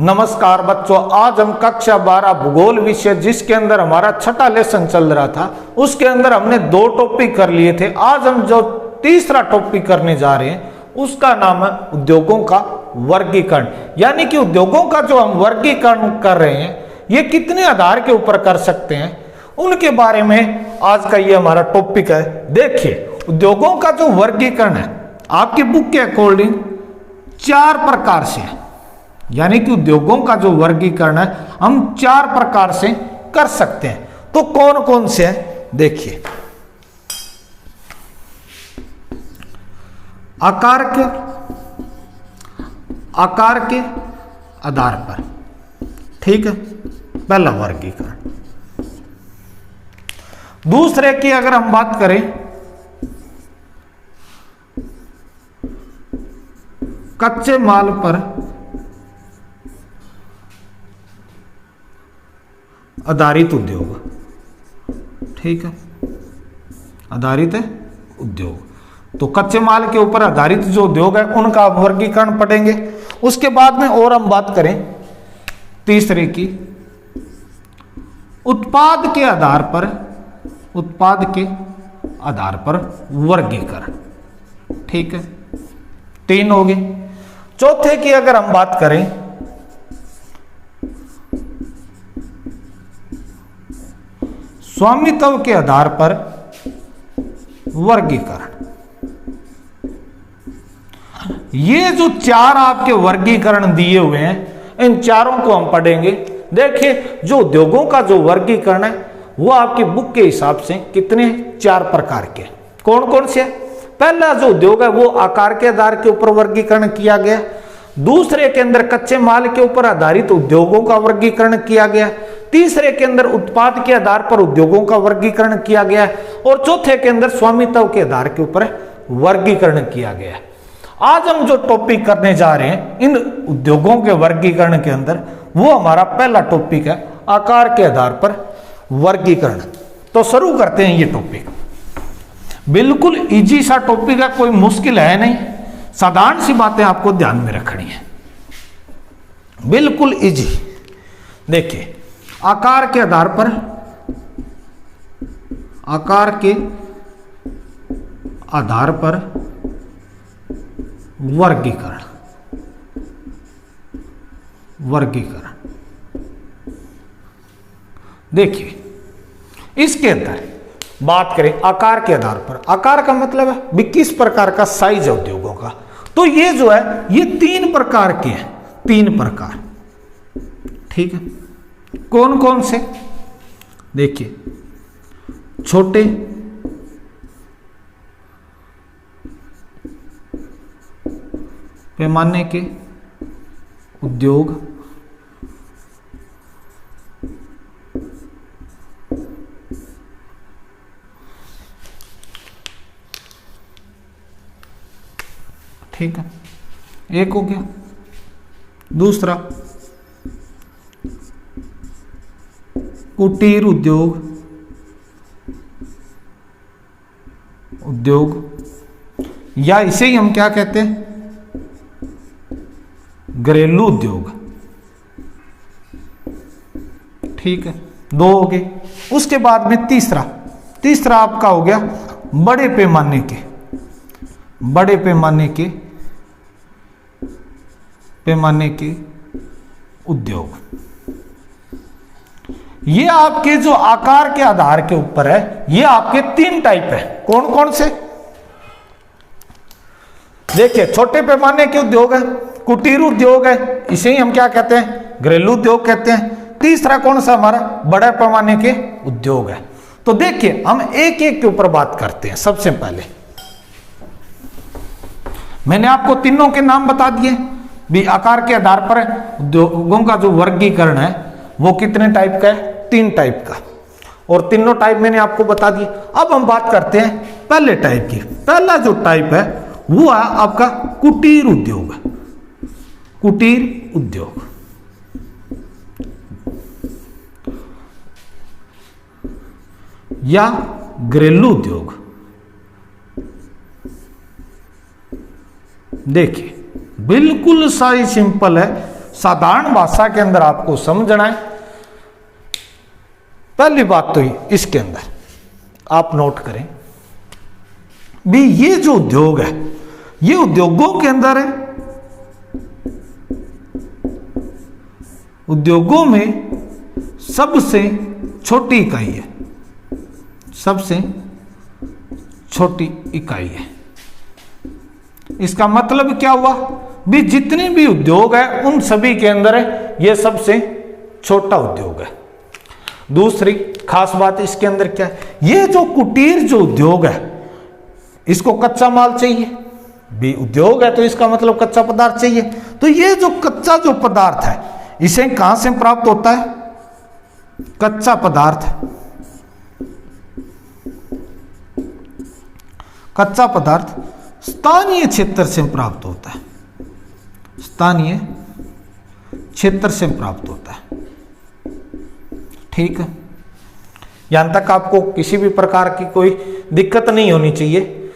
नमस्कार बच्चों, आज हम कक्षा 12 भूगोल विषय जिसके अंदर हमारा छठा लेसन चल रहा था उसके अंदर हमने 2 टॉपिक कर लिए थे। आज हम जो तीसरा टॉपिक करने जा रहे हैं उसका नाम है उद्योगों का वर्गीकरण। यानी कि उद्योगों का जो हम वर्गीकरण कर रहे हैं ये कितने आधार के ऊपर कर सकते हैं उनके बारे में आज का ये हमारा टॉपिक है। देखिए, उद्योगों का जो वर्गीकरण है आपकी बुक के अकॉर्डिंग 4 प्रकार से है। यानी कि उद्योगों का जो वर्गीकरण है हम 4 प्रकार से कर सकते हैं। तो कौन कौन से हैं देखिए। आकार के आधार पर, ठीक है, पहला वर्गीकरण। दूसरे की अगर हम बात करें कच्चे माल पर आधारित उद्योग, ठीक है, आधारित है उद्योग। तो कच्चे माल के ऊपर आधारित जो उद्योग है उनका वर्गीकरण पढ़ेंगे। उसके बाद में और हम बात करें तीसरे की उत्पाद के आधार पर वर्गीकरण, ठीक है, 3 हो गए। चौथे की अगर हम बात करें स्वामित्व के आधार पर वर्गीकरण। ये जो 4 आपके वर्गीकरण दिए हुए हैं इन चारों को हम पढ़ेंगे। देखिए, जो उद्योगों का जो वर्गीकरण है वो आपकी बुक के हिसाब से कितने 4 प्रकार के, कौन कौन से? पहला जो उद्योग है वो आकार के आधार के ऊपर वर्गीकरण किया गया। दूसरे के अंदर कच्चे माल के ऊपर आधारित उद्योगों का वर्गीकरण किया गया। तीसरे के अंदर उत्पाद के आधार पर उद्योगों का वर्गीकरण किया गया और चौथे के अंदर स्वामित्व के आधार के ऊपर वर्गीकरण किया गया। आज हम जो टॉपिक करने जा रहे हैं इन उद्योगों के वर्गीकरण के अंदर वो हमारा पहला टॉपिक है आकार के आधार पर वर्गीकरण। तो शुरू करते हैं ये टॉपिक। बिल्कुल इजी सा टॉपिक है, कोई मुश्किल है नहीं, साधारण सी बातें आपको ध्यान में रखनी है, बिल्कुल इजी। देखिए, आकार के आधार पर वर्गीकरण। देखिए, इसके अंदर बात करें आकार के आधार पर, आकार का मतलब है भी किस प्रकार का साइज है उद्योगों का। तो ये जो है ये 3 प्रकार के हैं, 3 प्रकार, ठीक है। कौन कौन से? देखिए, छोटे, पैमाने के उद्योग, ठीक है, एक हो गया। दूसरा कुटीर उद्योग, या इसे ही हम क्या कहते हैं, घरेलू उद्योग, ठीक है, 2 हो गए। उसके बाद में तीसरा आपका हो गया बड़े पैमाने के उद्योग। ये आपके जो आकार के आधार के ऊपर है ये आपके 3 टाइप है। कौन कौन से? देखिए, छोटे पैमाने के उद्योग है, कुटीर उद्योग है, इसे ही हम क्या कहते हैं, घरेलू उद्योग कहते हैं। तीसरा कौन सा हमारा बड़े पैमाने के उद्योग है। तो देखिए, हम एक एक के ऊपर बात करते हैं। सबसे पहले मैंने आपको तीनों के नाम बता दिए भी। आकार के आधार पर उद्योगों का जो वर्गीकरण है वो कितने टाइप का है, 3 टाइप का, और तीनों टाइप मैंने आपको बता दिए। अब हम बात करते हैं पहले टाइप की। पहला जो टाइप है वो है आपका कुटीर उद्योग, या घरेलू उद्योग। देखिए बिल्कुल सारी सिंपल है, साधारण भाषा के अंदर आपको समझना है। पहली बात तो इसके अंदर आप नोट करें भी, ये जो उद्योग है ये उद्योगों के अंदर है, उद्योगों में सबसे छोटी इकाई है, सबसे छोटी इकाई है। इसका मतलब क्या हुआ भी, जितने भी उद्योग है उन सभी के अंदर है ये सबसे छोटा उद्योग है। दूसरी खास बात इसके अंदर क्या है, ये जो कुटीर जो उद्योग है इसको कच्चा माल चाहिए भी, उद्योग है तो इसका मतलब कच्चा पदार्थ चाहिए। तो ये जो कच्चा जो पदार्थ है इसे कहां से प्राप्त होता है? कच्चा पदार्थ, कच्चा पदार्थ स्थानीय क्षेत्र से प्राप्त होता है, स्थानीय क्षेत्र से प्राप्त होता है। ठीक है, यहां तक आपको किसी भी प्रकार की कोई दिक्कत नहीं होनी चाहिए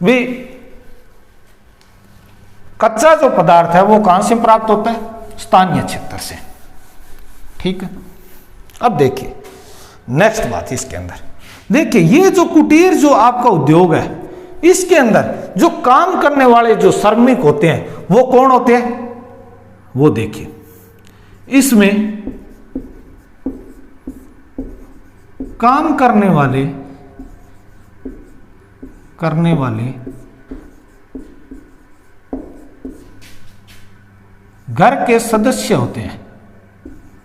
भी। कच्चा जो पदार्थ है वो कहां से प्राप्त होता है? स्थानीय क्षेत्र से। ठीक है, अब देखिए नेक्स्ट बात इसके अंदर देखिए, ये जो कुटीर जो आपका उद्योग है इसके अंदर जो काम करने वाले जो श्रमिक होते हैं वो कौन होते हैं? वो देखिए इसमें काम करने वाले घर के सदस्य होते हैं,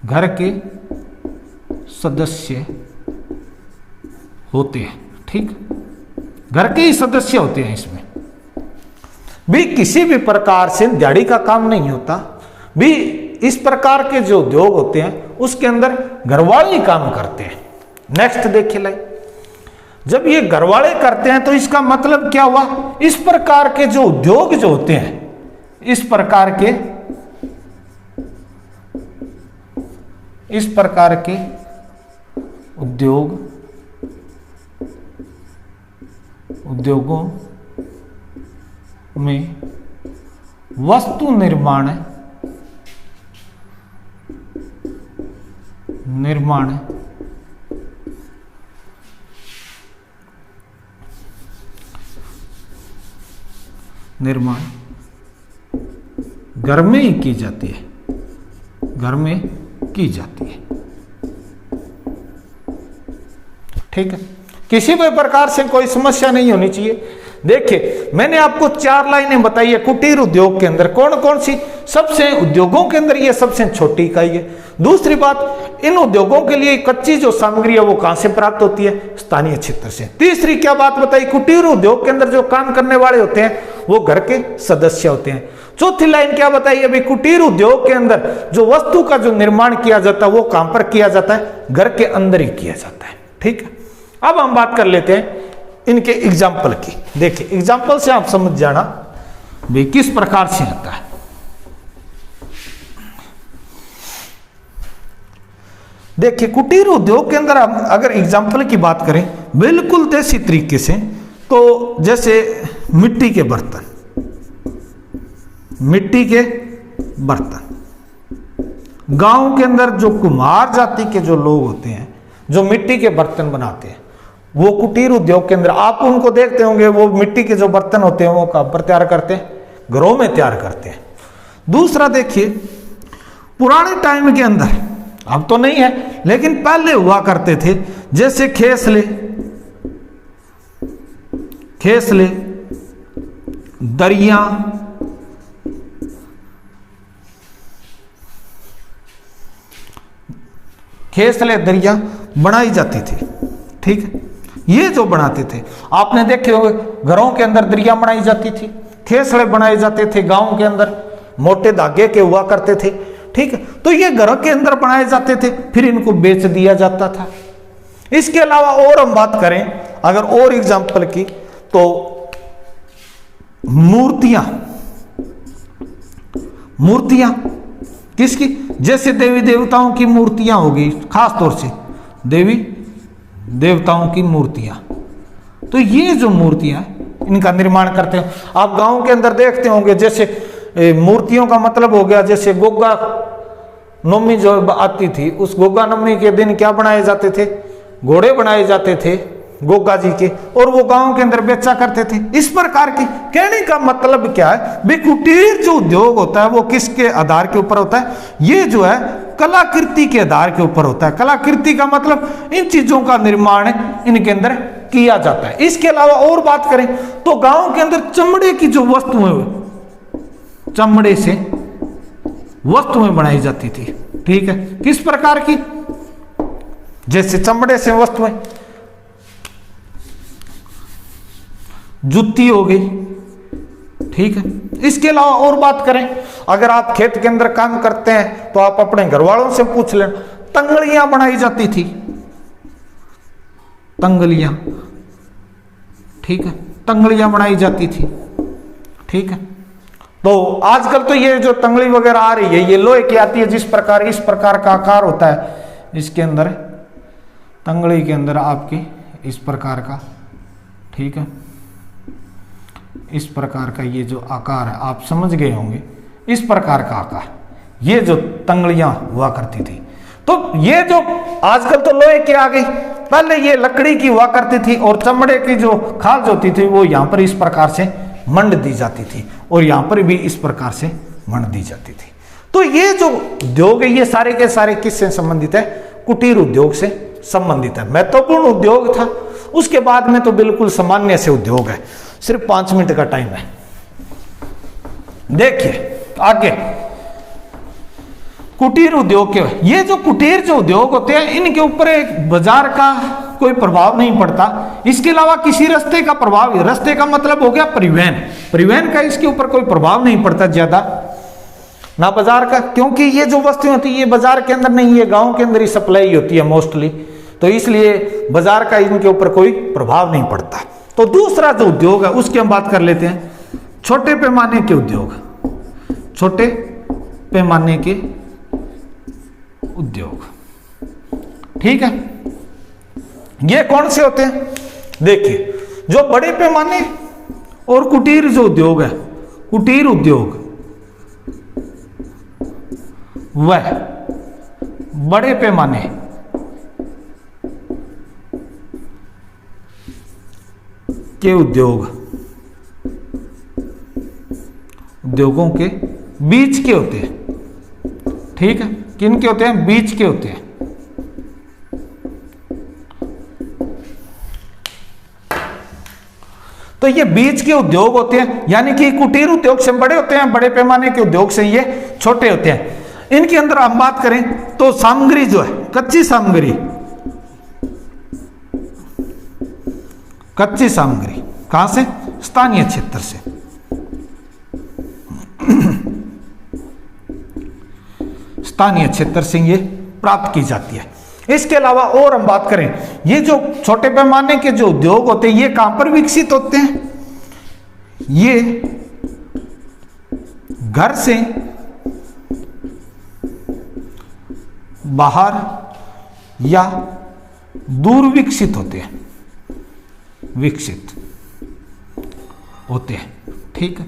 घर के सदस्य होते हैं। ठीक, घर के ही सदस्य होते हैं। इसमें भी किसी भी प्रकार से दिहाड़ी का काम नहीं होता भी। इस प्रकार के जो उद्योग होते हैं उसके अंदर घरवाले ही काम करते हैं। नेक्स्ट देखिए लाइए, जब ये घरवाले करते हैं तो इसका मतलब क्या हुआ? इस प्रकार के जो उद्योग जो होते हैं, इस प्रकार के उद्योगों में वस्तु निर्माण घर में ही की जाती है, घर में की जाती है। ठीक है, किसी भी प्रकार से कोई समस्या नहीं होनी चाहिए। देखिए मैंने आपको 4 लाइनें बताई है कुटीर उद्योग के अंदर कौन कौन सी, सबसे उद्योगों के अंदर ये सबसे छोटी इकाई है। दूसरी बात, इन उद्योगों के लिए कच्ची जो सामग्री है वो कहां से प्राप्त होती है? स्थानीय क्षेत्र से। तीसरी क्या बात बताई, कुटीर उद्योग के अंदर जो काम करने वाले होते हैं वो घर के सदस्य होते हैं। चौथी लाइन क्या बताई अभी, कुटीर उद्योग के अंदर जो वस्तु का जो निर्माण किया जाता है वो कहां पर किया जाता है? घर के अंदर ही किया जाता है। ठीक है, अब हम बात कर लेते हैं इनके एग्जाम्पल की। देखिए एग्जाम्पल से आप समझ जाना भाई किस प्रकार से आता है। देखिए कुटीर उद्योग के अंदर हम अगर एग्जाम्पल की बात करें बिल्कुल देसी तरीके से, तो जैसे मिट्टी के बर्तन, गांव के अंदर जो कुम्हार जाति के जो लोग होते हैं जो मिट्टी के बर्तन बनाते हैं वो कुटीर उद्योग के अंदर आप उनको देखते होंगे। वो मिट्टी के जो बर्तन होते हैं वो कहां पर तैयार करते हैं? घरों में तैयार करते हैं। दूसरा देखिए, पुराने टाइम के अंदर, अब तो नहीं है लेकिन पहले हुआ करते थे, जैसे खेसले, दरिया, बनाई जाती थी। ठीक है, ये जो बनाते थे आपने देखे होंगे, घरों के अंदर दरिया बनाई जाती थी, खेसले बनाए जाते थे, गांव के अंदर मोटे धागे के हुआ करते थे। ठीक है, तो ये घरों के अंदर बनाए जाते थे, फिर इनको बेच दिया जाता था। इसके अलावा और हम बात करें अगर और एग्जाम्पल की, तो मूर्तियां किसकी? जैसे देवी देवताओं की मूर्तियां होगी, खास तौर से देवी देवताओं की मूर्तियां। तो ये जो मूर्तियां इनका निर्माण करते हैं आप गांव के अंदर देखते होंगे, जैसे मूर्तियों का मतलब हो गया, जैसे गोगा नवमी जो आती थी, उस गोगा नवमी के दिन क्या बनाए जाते थे, घोड़े बनाए जाते थे गोगा जी के, और वो गांव के अंदर बेचा करते थे। इस प्रकार की कहने का मतलब क्या है भाई, कुटीर जो उद्योग होता है वो किसके आधार के ऊपर होता है, ये जो है कलाकृति के आधार के ऊपर होता है। कलाकृति का मतलब इन चीजों का निर्माण इनके अंदर किया जाता है। इसके अलावा और बात करें तो गांव के अंदर चमड़े की जो वस्तुएं, चमड़े से वस्तुएं बनाई जाती थी, ठीक है, किस प्रकार की, जैसे चमड़े से वस्तुएं, जुत्ती हो गई, ठीक है। इसके अलावा और बात करें, अगर आप खेत के अंदर काम करते हैं तो आप अपने घर वालों से पूछ लें, तंगड़ियां बनाई जाती थी, तंगलियां, ठीक है, तंगड़ियां बनाई जाती थी, ठीक है। तो आजकल तो ये जो तंगड़ी वगैरह आ रही है ये लोहे की आती है, जिस प्रकार इस प्रकार का आकार होता है, इसके अंदर तंगड़ी के अंदर आपकी इस प्रकार का, ठीक है, इस प्रकार का ये जो आकार है आप समझ गए होंगे, इस प्रकार का आकार, ये जो तंगड़ियां हुआ करती थी। तो ये जो आजकल तो लोहे की आ गई, पहले ये लकड़ी की हुआ करती थी, और चमड़े की जो खाल होती थी वो यहां पर इस प्रकार से मंड दी जाती थी, और यहां पर भी इस प्रकार से मंड दी जाती थी। तो ये जो उद्योग है ये सारे के सारे किससे संबंधित है, कुटीर उद्योग से संबंधित है। महत्वपूर्ण उद्योग था। उसके बाद में तो बिल्कुल सामान्य से उद्योग है। सिर्फ 5 मिनट का टाइम है। देखिए आगे कुटीर उद्योग के, ये जो कुटीर जो उद्योग होते हैं इनके ऊपर एक बाजार का कोई प्रभाव नहीं पड़ता। इसके अलावा किसी रास्ते का प्रभाव, रास्ते का मतलब हो गया परिवहन, परिवहन का इसके ऊपर कोई प्रभाव नहीं पड़ता ज्यादा, ना बाजार का, क्योंकि ये जो वस्तुएं होती है ये बाजार के अंदर नहीं, ये गांव के अंदर ही सप्लाई होती है मोस्टली, तो इसलिए बाजार का इनके ऊपर कोई प्रभाव नहीं पड़ता। तो दूसरा जो उद्योग है उसकी हम बात कर लेते हैं, छोटे पैमाने के उद्योग, छोटे पैमाने के उद्योग, ठीक है। ये कौन से होते हैं, देखिए जो बड़े पैमाने और कुटीर जो उद्योग है, कुटीर उद्योग वह बड़े पैमाने के उद्योगों के बीच के होते हैं, ठीक है। किन के होते हैं, बीच के होते हैं। तो ये बीच के उद्योग होते हैं, यानी कि कुटीर उद्योग से बड़े होते हैं, बड़े पैमाने के उद्योग से ये छोटे होते हैं। इनके अंदर हम बात करें तो सामग्री जो है, कच्ची सामग्री, कच्ची सामग्री कहां से, स्थानीय क्षेत्र से, स्थानीय क्षेत्र से ये प्राप्त की जाती है। इसके अलावा और हम बात करें, ये जो छोटे पैमाने के जो उद्योग होते हैं ये कहां पर विकसित होते हैं, ये घर से बाहर या दूर विकसित होते हैं, विकसित होते हैं, ठीक है,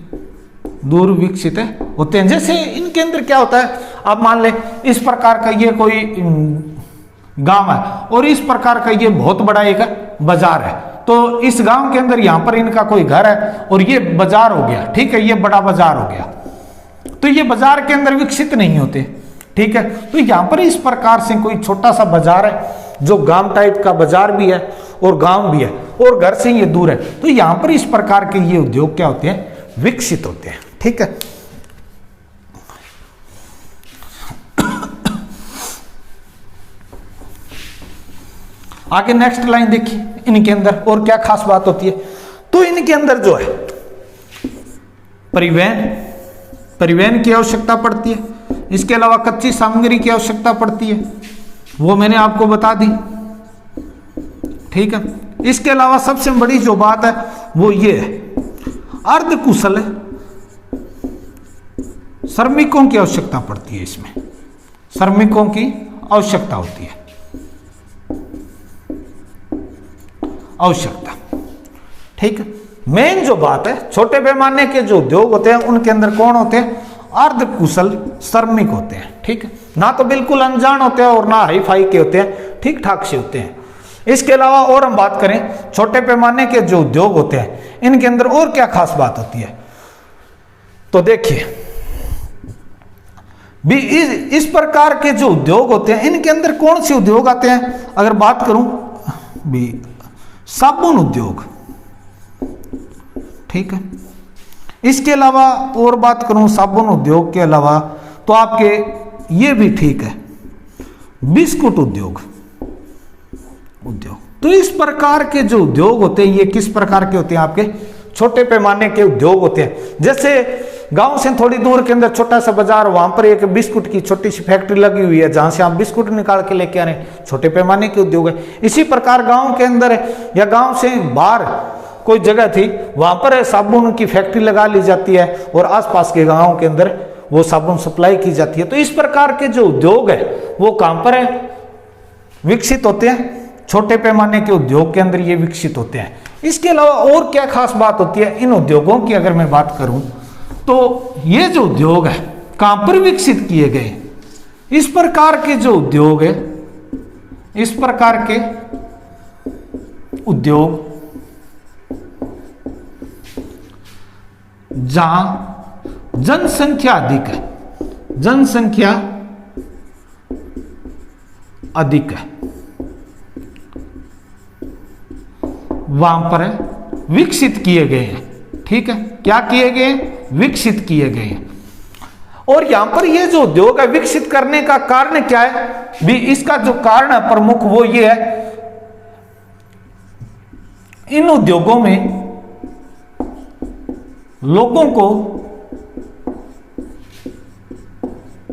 दूर विकसित होते हैं। जैसे इनके अंदर क्या होता है, आप मान लें इस प्रकार का ये कोई गांव है और इस प्रकार का ये बहुत बड़ा एक बाजार है, तो इस गांव के अंदर यहां पर इनका कोई घर है और ये बाजार हो गया, ठीक है, ये बड़ा बाजार हो गया, तो ये बाजार के अंदर विकसित नहीं होते, ठीक है। तो यहां पर इस प्रकार से कोई छोटा सा बाजार है जो गांव टाइप का बाजार भी है और गांव भी है और घर से ये दूर है, तो यहां पर इस प्रकार के ये उद्योग क्या होते हैं, विकसित होते हैं, ठीक है। आगे नेक्स्ट लाइन देखिए, इनके अंदर और क्या खास बात होती है, तो इनके अंदर जो है परिवहन की आवश्यकता पड़ती है। इसके अलावा कच्ची सामग्री की आवश्यकता पड़ती है, वो मैंने आपको बता दी, ठीक है। इसके अलावा सबसे बड़ी जो बात है वो ये है, अर्धकुशल श्रमिकों की आवश्यकता पड़ती है, इसमें श्रमिकों की आवश्यकता होती है, आवश्यकता, ठीक है। मेन जो बात है, छोटे पैमाने के जो उद्योग होते हैं उनके अंदर कौन होते हैं? अर्ध कुशल श्रमिक होते हैं, ठीक है, ना तो बिल्कुल अनजान होते हैं और ना हाई फाई के होते हैं, ठीक ठाक से होते हैं। इसके अलावा और हम बात करें छोटे पैमाने के जो उद्योग होते हैं इनके अंदर और क्या खास बात होती है, तो देखिए भी इस प्रकार के जो उद्योग होते हैं इनके अंदर कौन से उद्योग आते हैं? अगर बात करूं भी साबुन उद्योग, ठीक है, इसके अलावा और बात करूं साबुन उद्योग के अलावा तो आपके ये भी ठीक है, बिस्कुट उद्योग। तो इस प्रकार के जो उद्योग होते हैं ये किस प्रकार के होते हैं? आपके छोटे पैमाने के उद्योग होते हैं। जैसे गांव से थोड़ी दूर के अंदर छोटा सा बाजार, वहां पर एक बिस्कुट की छोटी सी फैक्ट्री लगी हुई है जहां से आप बिस्कुट निकाल के लेके आ रहे हैं, छोटे पैमाने के उद्योग है। इसी प्रकार गांव के अंदर या गांव से बाहर कोई जगह थी, वहां पर साबुन की फैक्ट्री लगा ली जाती है और आसपास के गांव के अंदर वो साबुन सप्लाई की जाती है। तो इस प्रकार के जो उद्योग है वो कहां पर है? विकसित होते हैं, छोटे पैमाने के उद्योग के अंदर ये विकसित होते हैं। इसके अलावा और क्या खास बात होती है इन उद्योगों की? अगर मैं बात करूं तो ये जो उद्योग है कहां पर विकसित किए गए? इस प्रकार के जो उद्योग है, इस प्रकार के उद्योग जहां जनसंख्या अधिक है, जनसंख्या अधिक है, वहां पर विकसित किए गए हैं, ठीक है, क्या किए गए? विकसित किए गए हैं। और यहां पर ये जो उद्योग है विकसित करने का कारण क्या है? भी इसका जो कारण है प्रमुख वो ये है, इन उद्योगों में लोगों को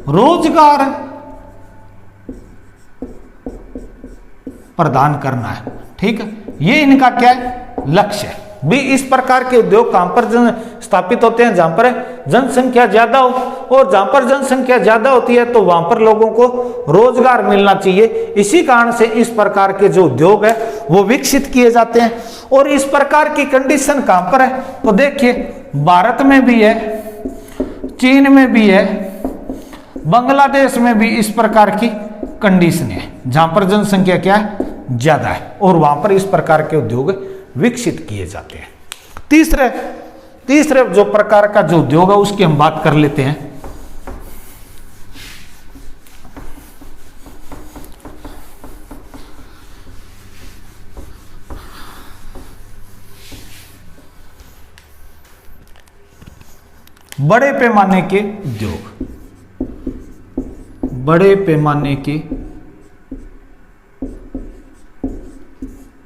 रोजगार प्रदान करना है, ठीक है, ये इनका क्या है? लक्ष्य है। भी इस प्रकार के उद्योग कहां पर स्थापित होते हैं? जहां पर जनसंख्या ज्यादा हो, और जहां पर जनसंख्या ज्यादा होती है तो वहां पर लोगों को रोजगार मिलना चाहिए। इसी कारण से इस प्रकार के जो उद्योग है वो विकसित किए जाते हैं। और इस प्रकार की कंडीशन कहां पर है? तो देखिए भारत में भी है, चीन में भी है, बांग्लादेश में भी इस प्रकार की कंडीशन है जहां पर जनसंख्या क्या है? ज्यादा है, और वहां पर इस प्रकार के उद्योग विकसित किए जाते हैं। तीसरे जो प्रकार का जो उद्योग है उसकी हम बात कर लेते हैं। बड़े पैमाने के उद्योग, बड़े पैमाने के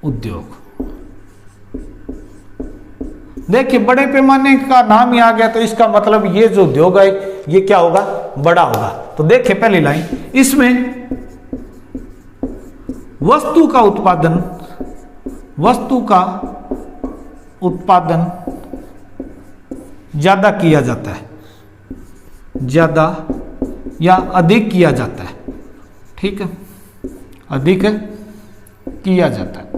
उद्योग। देखिए बड़े पैमाने का नाम ही आ गया तो इसका मतलब ये जो उद्योग है ये क्या होगा? बड़ा होगा। तो देखिए पहली लाइन, इसमें वस्तु का उत्पादन ज्यादा किया जाता है, ज्यादा या अधिक किया जाता है, ठीक है, अधिक किया जाता है।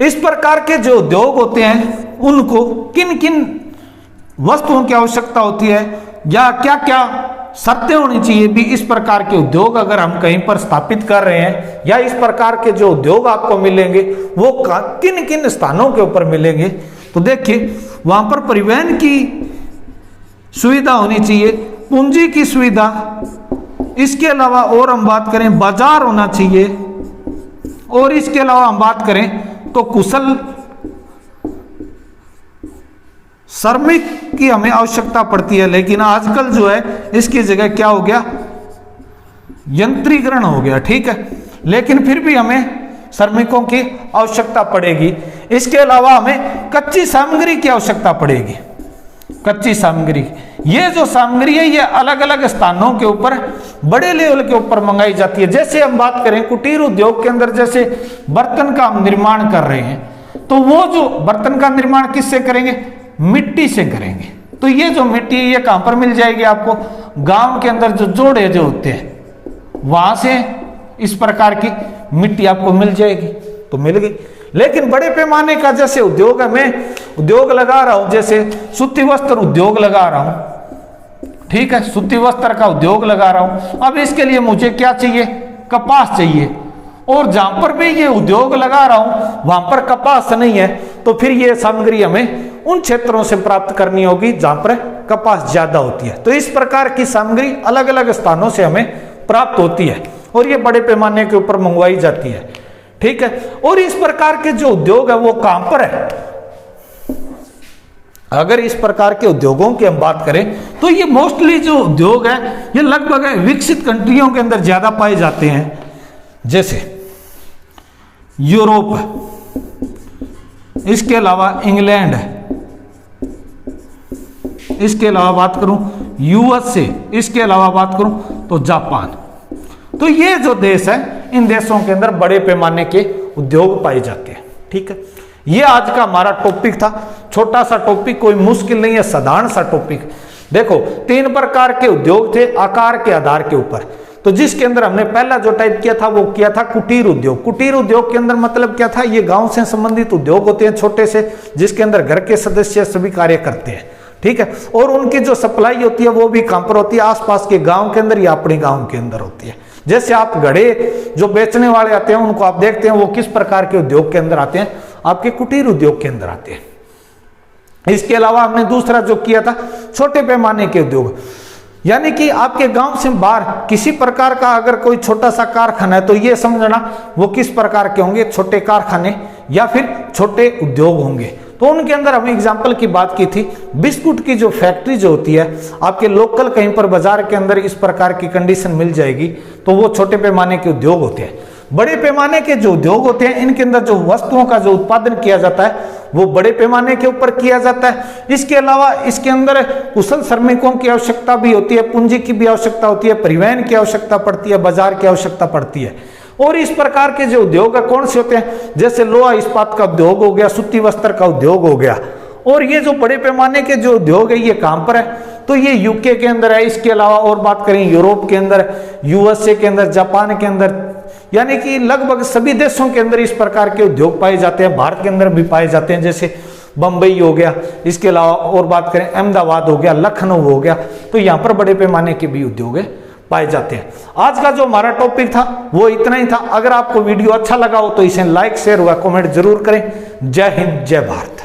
इस प्रकार के जो उद्योग होते हैं उनको किन किन वस्तुओं की आवश्यकता होती है या क्या क्या शर्तें होनी चाहिए भी इस प्रकार के उद्योग अगर हम कहीं पर स्थापित कर रहे हैं या इस प्रकार के जो उद्योग आपको मिलेंगे वो किन किन स्थानों के ऊपर मिलेंगे? तो देखिए वहां पर परिवहन की सुविधा होनी चाहिए, पूंजी की सुविधा, इसके अलावा और हम बात करें बाजार होना चाहिए, और इसके अलावा हम बात करें तो कुशल श्रमिक की हमें आवश्यकता पड़ती है। लेकिन आजकल जो है इसकी जगह क्या हो गया? यंत्रीकरण हो गया, ठीक है, लेकिन फिर भी हमें श्रमिकों की आवश्यकता पड़ेगी। इसके अलावा हमें कच्ची सामग्री की आवश्यकता पड़ेगी, कच्ची सामग्री। ये जो सामग्री है ये अलग अलग स्थानों के ऊपर बड़े लेवल के ऊपर मंगाई जाती है। जैसे हम बात करें कुटीर उद्योग के अंदर, जैसे बर्तन का हम निर्माण कर रहे हैं तो वो जो बर्तन का निर्माण किससे करेंगे? मिट्टी से करेंगे। तो ये जो मिट्टी ये कहां पर मिल जाएगी आपको? गांव के अंदर जो जोड़े जो होते हैं वहां से इस प्रकार की मिट्टी आपको मिल जाएगी, तो मिल गई। लेकिन बड़े पैमाने का जैसे उद्योग है, मैं उद्योग लगा रहा हूं, जैसे सूती वस्त्र उद्योग लगा रहा हूं, ठीक है, सूती वस्त्र का उद्योग लगा रहा हूं। अब इसके लिए मुझे क्या चाहिए, कपास चाहिए, और जहां पर भी ये उद्योग लगा रहा हूं वहां पर कपास नहीं है, तो फिर ये सामग्री हमें उन क्षेत्रों से प्राप्त करनी होगी जहां पर कपास ज्यादा होती है। तो इस प्रकार की सामग्री अलग अलग स्थानों से हमें प्राप्त होती है और ये बड़े पैमाने के ऊपर मंगवाई जाती है, ठीक है। और इस प्रकार के जो उद्योग है वो कहां पर है, अगर इस प्रकार के उद्योगों की हम बात करें तो ये मोस्टली जो उद्योग है ये लगभग विकसित कंट्रियों के अंदर ज्यादा पाए जाते हैं, जैसे यूरोप, इसके अलावा इंग्लैंड, इसके अलावा बात करूं यूएसए, इसके अलावा बात करूं तो जापान। तो ये जो देश है इन देशों के अंदर बड़े पैमाने के उद्योग पाए जाते हैं, ठीक है। ये आज का हमारा टॉपिक था, छोटा सा टॉपिक, कोई मुश्किल नहीं है, साधारण सा टॉपिक। देखो 3 प्रकार के उद्योग थे आकार के आधार के ऊपर। तो जिसके अंदर हमने पहला जो टाइप किया था वो किया था कुटीर उद्योग। कुटीर उद्योग के अंदर मतलब क्या था, ये गांव से संबंधित उद्योग होते हैं छोटे से, जिसके अंदर घर के सदस्य सभी कार्य करते हैं, ठीक है। और उनकी जो सप्लाई होती है वो भी कहां पर होती है, आसपास के गांव के अंदर या अपने गांव के अंदर होती है। जैसे आप घड़े जो बेचने वाले आते हैं उनको आप देखते हैं वो किस प्रकार के उद्योग के अंदर आते हैं, आपके कुटीर उद्योग के अंदर आते हैं। इसके अलावा हमने दूसरा जो किया था छोटे पैमाने के उद्योग, यानी कि आपके गांव से बाहर किसी प्रकार का अगर कोई छोटा सा कारखाना है तो ये समझना वो किस प्रकार के होंगे, छोटे कारखाने या फिर छोटे उद्योग होंगे। तो उनके अंदर हमने एग्जाम्पल की बात की थी, बिस्कुट की जो फैक्ट्री जो होती है आपके लोकल कहीं पर बाजार के अंदर इस प्रकार की कंडीशन मिल जाएगी, तो वो छोटे पैमाने के उद्योग होते हैं। बड़े पैमाने के जो उद्योग होते हैं इनके अंदर जो वस्तुओं का जो उत्पादन किया जाता है वो बड़े पैमाने के ऊपर किया जाता है। इसके अलावा इसके अंदर कुशल श्रमिकों की आवश्यकता भी होती है, पूंजी की भी आवश्यकता होती है, परिवहन की आवश्यकता पड़ती है, बाजार की आवश्यकता पड़ती है। और इस प्रकार के जो उद्योग है कौन से होते हैं, जैसे लोहा इस्पात का उद्योग हो गया, सूती वस्त्र का उद्योग हो गया। और ये जो बड़े पैमाने के जो उद्योग है ये कहां पर है, तो ये यूके के अंदर है। इसके अलावा और बात करें यूरोप के अंदर, यूएसए के अंदर, जापान के अंदर, यानी कि लगभग सभी देशों के अंदर इस प्रकार के उद्योग पाए जाते हैं। भारत के अंदर भी पाए जाते हैं, जैसे बंबई हो गया, इसके अलावा और बात करें अहमदाबाद हो गया, लखनऊ हो गया, तो यहाँ पर बड़े पैमाने के भी उद्योग है पाए जाते हैं। आज का जो हमारा टॉपिक था वो इतना ही था। अगर आपको वीडियो अच्छा लगा हो तो इसे लाइक शेयर व कमेंट जरूर करें। जय हिंद, जय भारत।